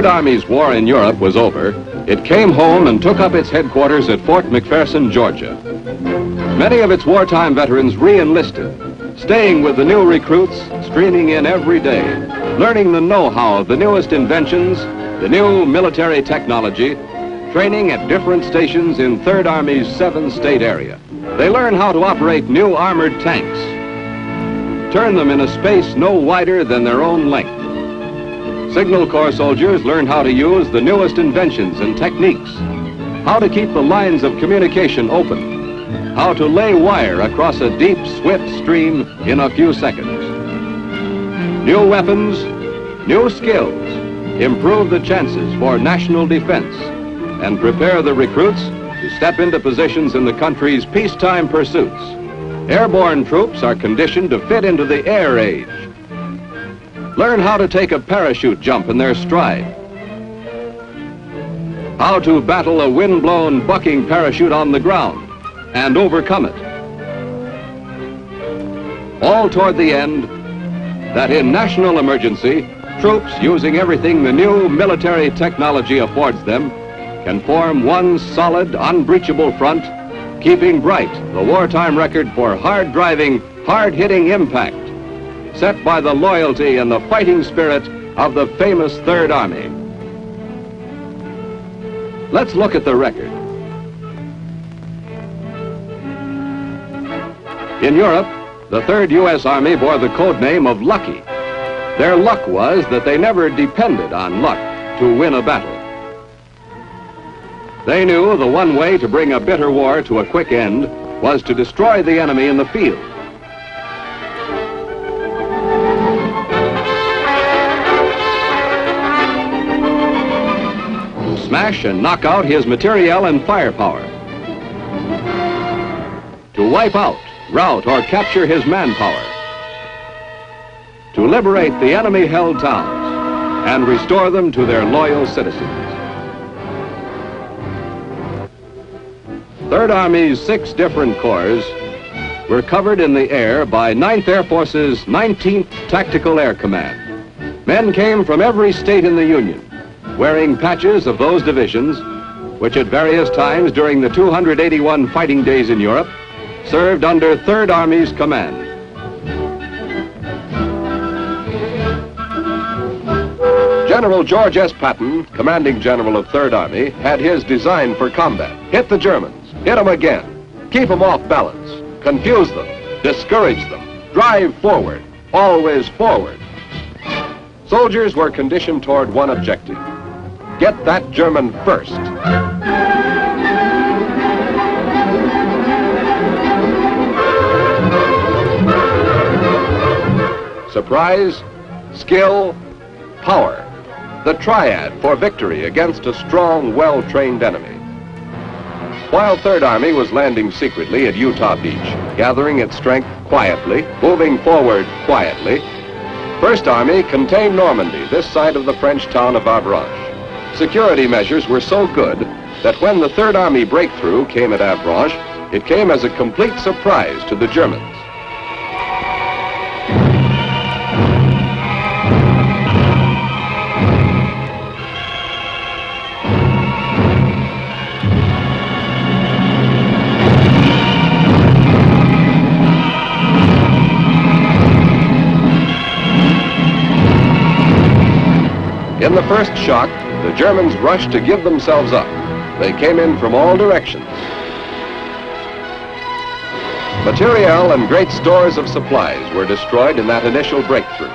Third Army's war in Europe was over, it came home and took up its headquarters at Fort McPherson, Georgia. Many of its wartime veterans re-enlisted, staying with the new recruits, streaming in every day, learning the know-how of the newest inventions, the new military technology, training at different stations in Third Army's 7-state area. They learn how to operate new armored tanks, turn them in a space no wider than their own length. Signal Corps soldiers learn how to use the newest inventions and techniques, how to keep the lines of communication open, how to lay wire across a deep, swift stream in a few seconds. New weapons, new skills improve the chances for national defense and prepare the recruits to step into positions in the country's peacetime pursuits. Airborne troops are conditioned to fit into the air age. Learn how to take a parachute jump in their stride, how to battle a wind-blown bucking parachute on the ground and overcome it. All toward the end, that in national emergency, troops using everything the new military technology affords them can form one solid, unbreachable front, keeping bright the wartime record for hard-driving, hard-hitting impact set by the loyalty and the fighting spirit of the famous Third Army. Let's look at the record. In Europe, the 3rd U.S. Army bore the code name of Lucky. Their luck was that they never depended on luck to win a battle. They knew the one way to bring a bitter war to a quick end was to destroy the enemy in the field. Smash and knock out his materiel and firepower. To wipe out, rout, or capture his manpower. To liberate the enemy-held towns and restore them to their loyal citizens. Third Army's 6 different corps were covered in the air by 9th Air Force's 19th Tactical Air Command. Men came from every state in the Union, wearing patches of those divisions, which at various times during the 281 fighting days in Europe, served under Third Army's command. General George S. Patton, commanding general of Third Army, had his design for combat. Hit the Germans, hit them again, keep them off balance, confuse them, discourage them, drive forward, always forward. Soldiers were conditioned toward one objective: get that German first. Surprise, skill, power. The triad for victory against a strong, well-trained enemy. While Third Army was landing secretly at Utah Beach, gathering its strength quietly, moving forward quietly, First Army contained Normandy, this side of the French town of Avranches. Security measures were so good that when the Third Army breakthrough came at Avranches, it came as a complete surprise to the Germans. In the first shock, the Germans rushed to give themselves up. They came in from all directions. Materiel and great stores of supplies were destroyed in that initial breakthrough.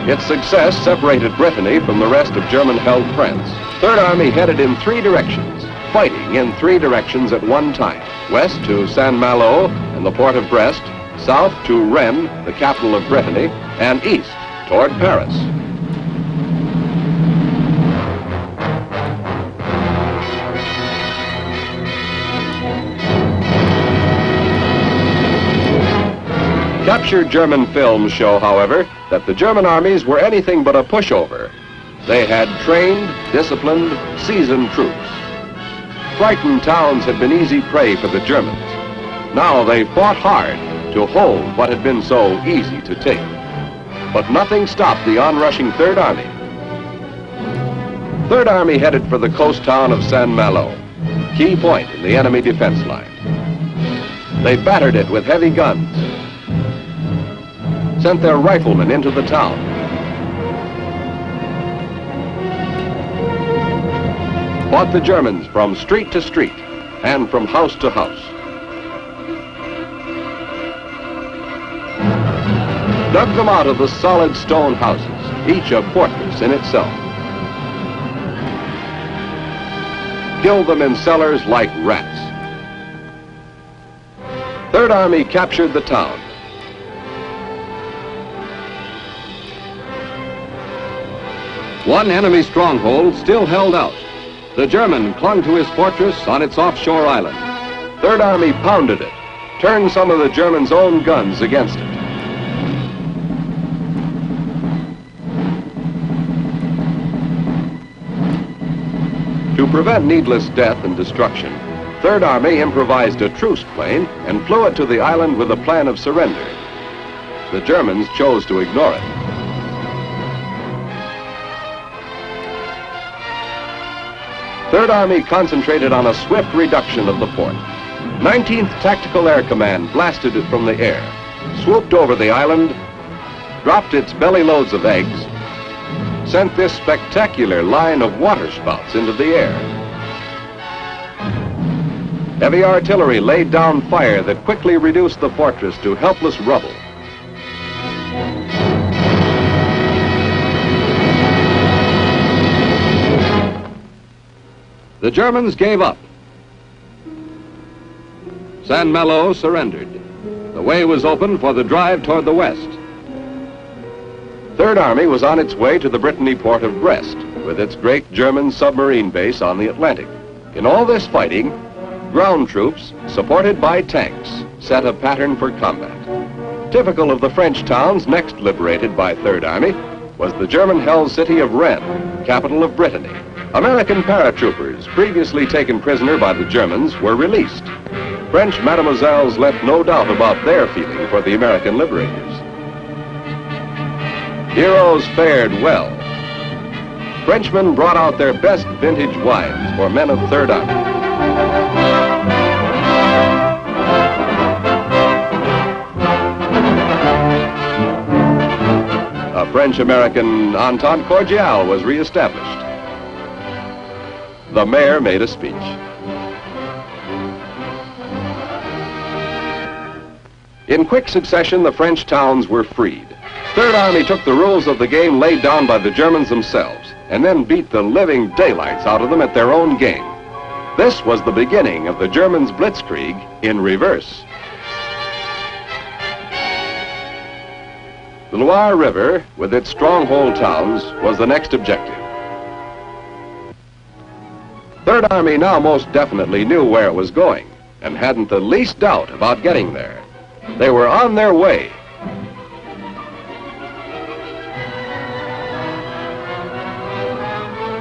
Its success separated Brittany from the rest of German-held France. Third Army headed in 3 directions, fighting in 3 directions at one time. West to Saint-Malo and the port of Brest, south to Rennes, the capital of Brittany, and east toward Paris. Captured German films show, however, that the German armies were anything but a pushover. They had trained, disciplined, seasoned troops. Frightened towns had been easy prey for the Germans. Now they fought hard to hold what had been so easy to take. but nothing stopped the onrushing Third Army. Third Army headed for the coast town of Saint-Malo, key point in the enemy defense line. They battered it with heavy guns, sent their riflemen into the town. Fought the Germans from street to street and from house to house. Dug them out of the solid stone houses, each a fortress in itself. Killed them in cellars like rats. Third Army captured the town. One enemy stronghold still held out. The German clung to his fortress on its offshore island. Third Army pounded it, turned some of the Germans' own guns against it. To prevent needless death and destruction, Third Army improvised a truce plane and flew it to the island with a plan of surrender. The Germans chose to ignore it. Third Army concentrated on a swift reduction of the fort. 19th Tactical Air Command blasted it from the air, swooped over the island, dropped its belly loads of eggs, sent this spectacular line of waterspouts into the air. Heavy artillery laid down fire that quickly reduced the fortress to helpless rubble. The Germans gave up. Saint-Malo surrendered. The way was open for the drive toward the west. Third Army was on its way to the Brittany port of Brest, with its great German submarine base on the Atlantic. In all this fighting, ground troops, supported by tanks, set a pattern for combat. Typical of the French towns next liberated by Third Army was the German-held city of Rennes, capital of Brittany. American paratroopers, previously taken prisoner by the Germans, were released. French mademoiselles left no doubt about their feeling for the American liberators. Heroes fared well. Frenchmen brought out their best vintage wines for men of Third Army. A French-American entente cordiale was reestablished. The mayor made a speech. In quick succession, the French towns were freed. Third Army took the rules of the game laid down by the Germans themselves and then beat the living daylights out of them at their own game. This was the beginning of the Germans' blitzkrieg in reverse. The Loire River, with its stronghold towns, was the next objective. Third Army now most definitely knew where it was going and hadn't the least doubt about getting there. They were on their way.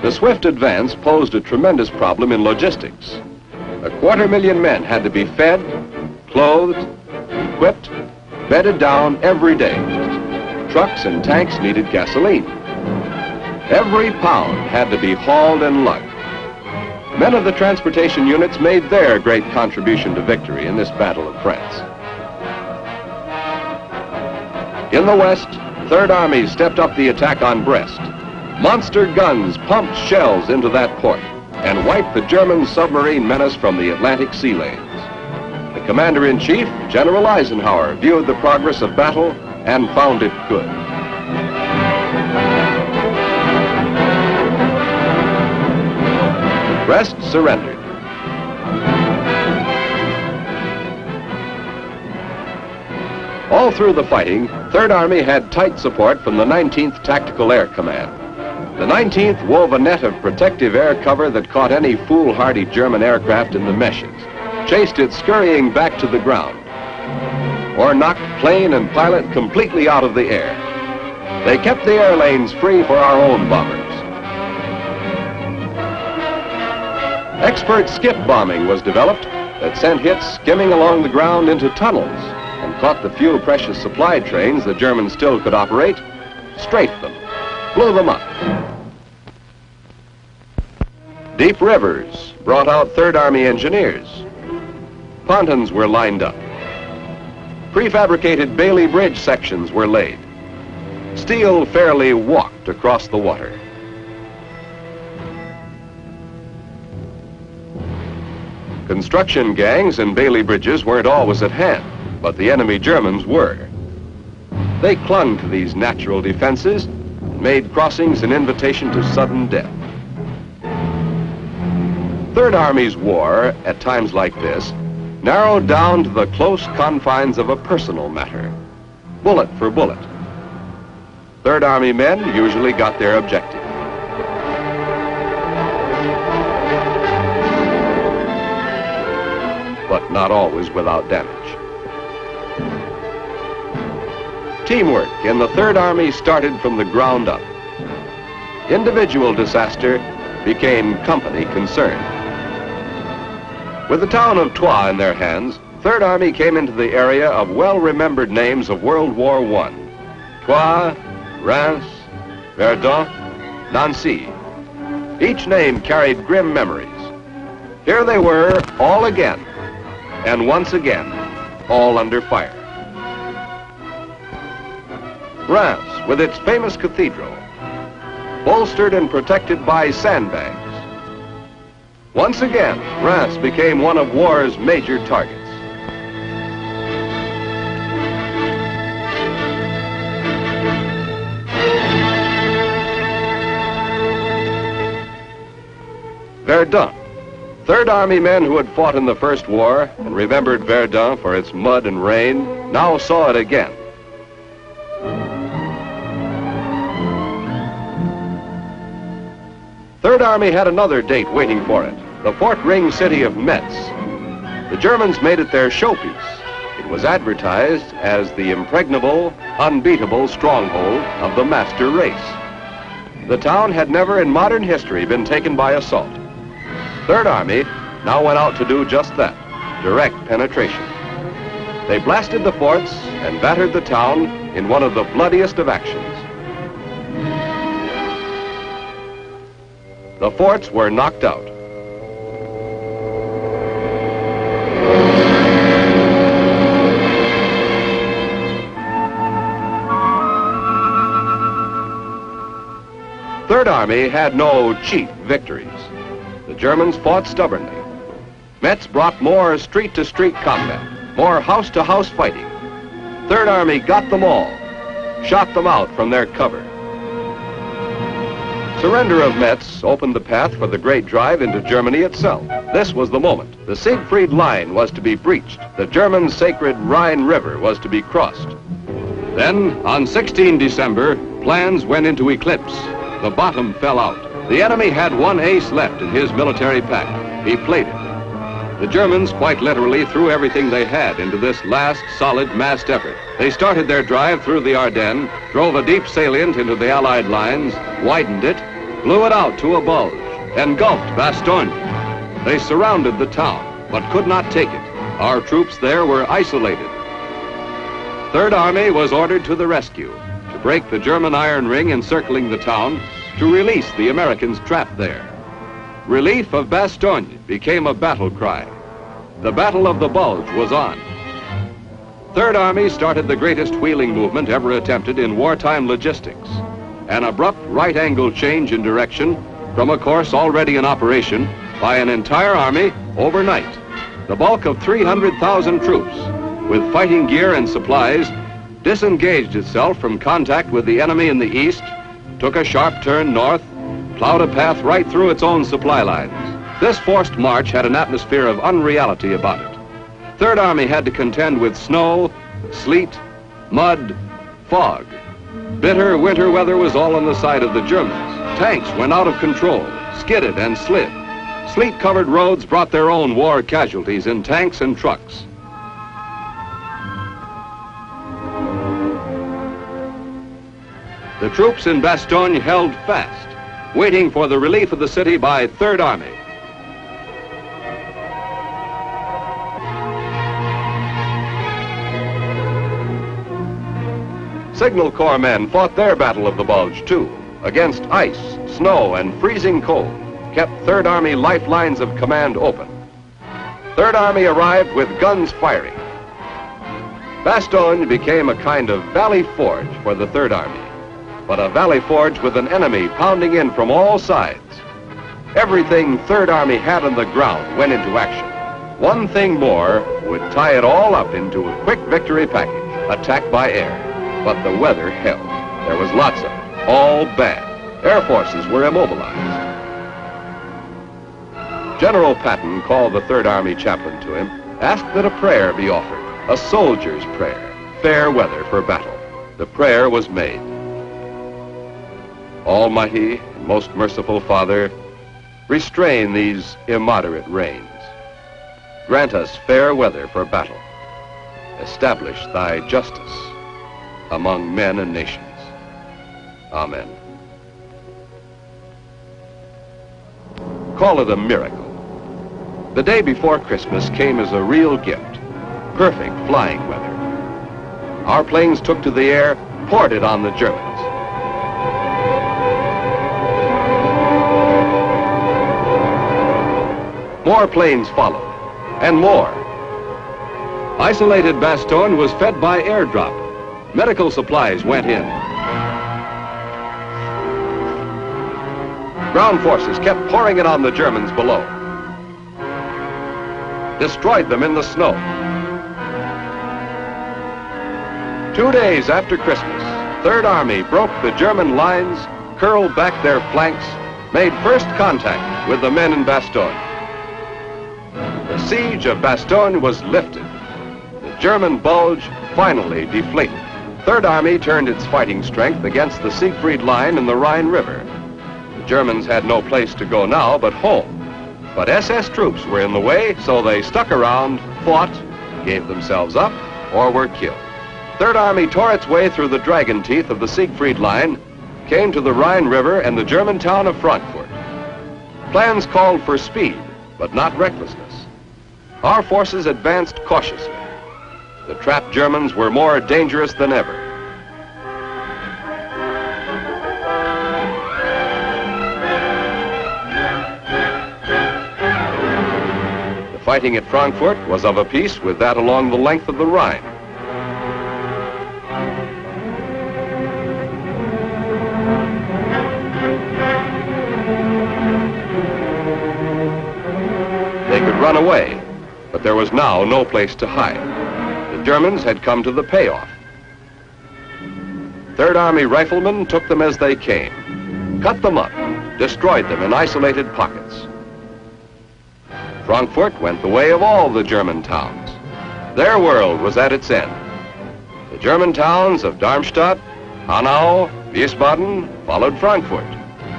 The swift advance posed a tremendous problem in logistics. 250,000 men had to be fed, clothed, equipped, bedded down every day. Trucks and tanks needed gasoline. Every pound had to be hauled and lugged. Men of the transportation units made their great contribution to victory in this battle of France. In the west, Third Army stepped up the attack on Brest. Monster guns pumped shells into that port and wiped the German submarine menace from the Atlantic sea lanes. The Commander-in-Chief, General Eisenhower, viewed the progress of battle and found it good. Brest surrendered. All through the fighting, Third Army had tight support from the 19th Tactical Air Command. The 19th wove a net of protective air cover that caught any foolhardy German aircraft in the meshes, chased it scurrying back to the ground, or knocked plane and pilot completely out of the air. They kept the air lanes free for our own bombers. Expert skip bombing was developed that sent hits skimming along the ground into tunnels and caught the few precious supply trains the Germans still could operate strafed them, blew them up. Deep rivers brought out Third Army engineers. Pontons were lined up. Prefabricated Bailey Bridge sections were laid. Steel fairly walked across the water. Construction gangs and Bailey bridges weren't always at hand, but the enemy Germans were. They clung to these natural defenses and made crossings an invitation to sudden death. Third Army's war, at times like this, narrowed down to the close confines of a personal matter, bullet for bullet. Third Army men usually got their objective. But not always without damage. Teamwork in the Third Army started from the ground up. Individual disaster became company concern. With the town of Troyes in their hands, Third Army came into the area of well-remembered names of World War I. Troyes, Reims, Verdun, Nancy. Each name carried grim memories. Here they were, all again, and once again, all under fire. Reims, with its famous cathedral, bolstered and protected by sandbags. Once again, Reims became one of war's major targets. Verdun. Third Army men who had fought in the First War and remembered Verdun for its mud and rain now saw it again. Third Army had another date waiting for it, the Fort Ring city of Metz. The Germans made it their showpiece. It was advertised as the impregnable, unbeatable stronghold of the master race. The town had never in modern history been taken by assault. Third Army now went out to do just that, direct penetration. They blasted the forts and battered the town in one of the bloodiest of actions. The forts were knocked out. Third Army had no cheap victories. The Germans fought stubbornly. Metz brought more street-to-street combat, more house-to-house fighting. Third Army got them all, shot them out from their cover. Surrender of Metz opened the path for the great drive into Germany itself. This was the moment. The Siegfried Line was to be breached. The German sacred Rhine River was to be crossed. Then, on 16 December, plans went into eclipse. The bottom fell out. The enemy had one ace left in his military pack. He played it. The Germans quite literally threw everything they had into this last solid massed effort. They started their drive through the Ardennes, drove a deep salient into the Allied lines, widened it, blew it out to a bulge, engulfed Bastogne. They surrounded the town, but could not take it. Our troops there were isolated. Third Army was ordered to the rescue, to break the German iron ring encircling the town, to release the Americans trapped there. Relief of Bastogne became a battle cry. The Battle of the Bulge was on. Third Army started the greatest wheeling movement ever attempted in wartime logistics. An abrupt right-angle change in direction from a course already in operation by an entire army overnight. The bulk of 300,000 troops, with fighting gear and supplies, disengaged itself from contact with the enemy in the east, took a sharp turn north, plowed a path right through its own supply lines. This forced march had an atmosphere of unreality about it. Third Army had to contend with snow, sleet, mud, fog. Bitter winter weather was all on the side of the Germans. Tanks went out of control, skidded and slid. Sleet-covered roads brought their own war casualties in tanks and trucks. The troops in Bastogne held fast, waiting for the relief of the city by Third Army. Signal Corps men fought their Battle of the Bulge, too, against ice, snow, and freezing cold, kept Third Army lifelines of command open. Third Army arrived with guns firing. Bastogne became a kind of valley forge for the Third Army, but a valley forge with an enemy pounding in from all sides. Everything Third Army had on the ground went into action. One thing more would tie it all up into a quick victory package, attack by air. But the weather held. There was lots of it, all bad. Air forces were immobilized. General Patton called the Third Army chaplain to him, asked that a prayer be offered, a soldier's prayer, fair weather for battle. The prayer was made. Almighty and most merciful Father, restrain these immoderate rains. Grant us fair weather for battle. Establish thy justice among men and nations. Amen. Call it a miracle. The day before Christmas came as a real gift. Perfect flying weather. Our planes took to the air, poured it on the Germans. More planes followed, and more. Isolated Bastogne was fed by airdrop. Medical supplies went in. Ground forces kept pouring it on the Germans below. Destroyed them in the snow. 2 days after Christmas, Third Army broke the German lines, curled back their flanks, made first contact with the men in Bastogne. The siege of Bastogne was lifted. The German bulge finally deflated. Third Army turned its fighting strength against the Siegfried Line and the Rhine River. The Germans had no place to go now but home. But SS troops were in the way, so they stuck around, fought, gave themselves up, or were killed. Third Army tore its way through the dragon teeth of the Siegfried Line, came to the Rhine River and the German town of Frankfurt. Plans called for speed, but not recklessness. Our forces advanced cautiously. The trapped Germans were more dangerous than ever. The fighting at Frankfurt was of a piece with that along the length of the Rhine. They could run away, but there was now no place to hide. The Germans had come to the payoff. Third Army riflemen took them as they came, cut them up, destroyed them in isolated pockets. Frankfurt went the way of all the German towns. Their world was at its end. The German towns of Darmstadt, Hanau, Wiesbaden followed Frankfurt.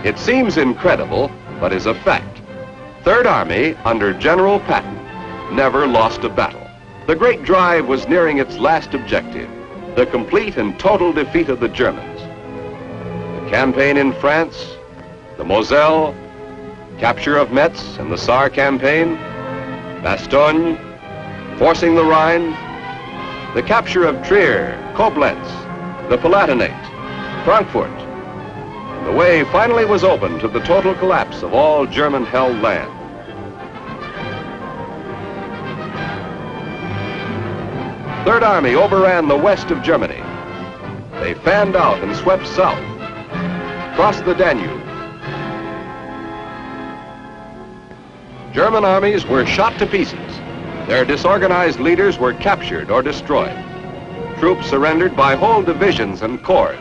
It seems incredible, but is a fact. Third Army, under General Patton, never lost a battle. The great drive was nearing its last objective, the complete and total defeat of the Germans. The campaign in France, the Moselle, capture of Metz and the Saar campaign, Bastogne, forcing the Rhine, the capture of Trier, Koblenz, the Palatinate, Frankfurt. The way finally was open to the total collapse of all German-held land. Third Army overran the west of Germany. They fanned out and swept south, crossed the Danube. German armies were shot to pieces. Their disorganized leaders were captured or destroyed. Troops surrendered by whole divisions and corps.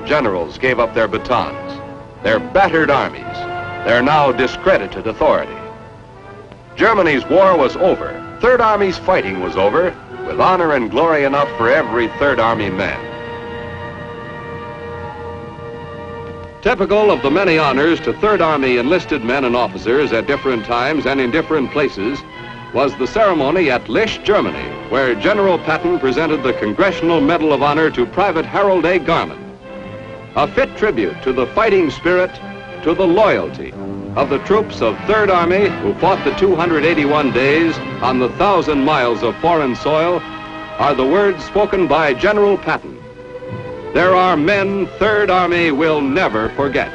Generals gave up their batons, their battered armies, their now discredited authority. Germany's war was over. Third Army's fighting was over, with honor and glory enough for every Third Army man. Typical of the many honors to Third Army enlisted men and officers at different times and in different places, was the ceremony at Lisch, Germany, where General Patton presented the Congressional Medal of Honor to Private Harold A. Garman. A fit tribute to the fighting spirit, to the loyalty of the troops of Third Army who fought the 281 days on the 1,000 miles of foreign soil are the words spoken by General Patton. There are men Third Army will never forget.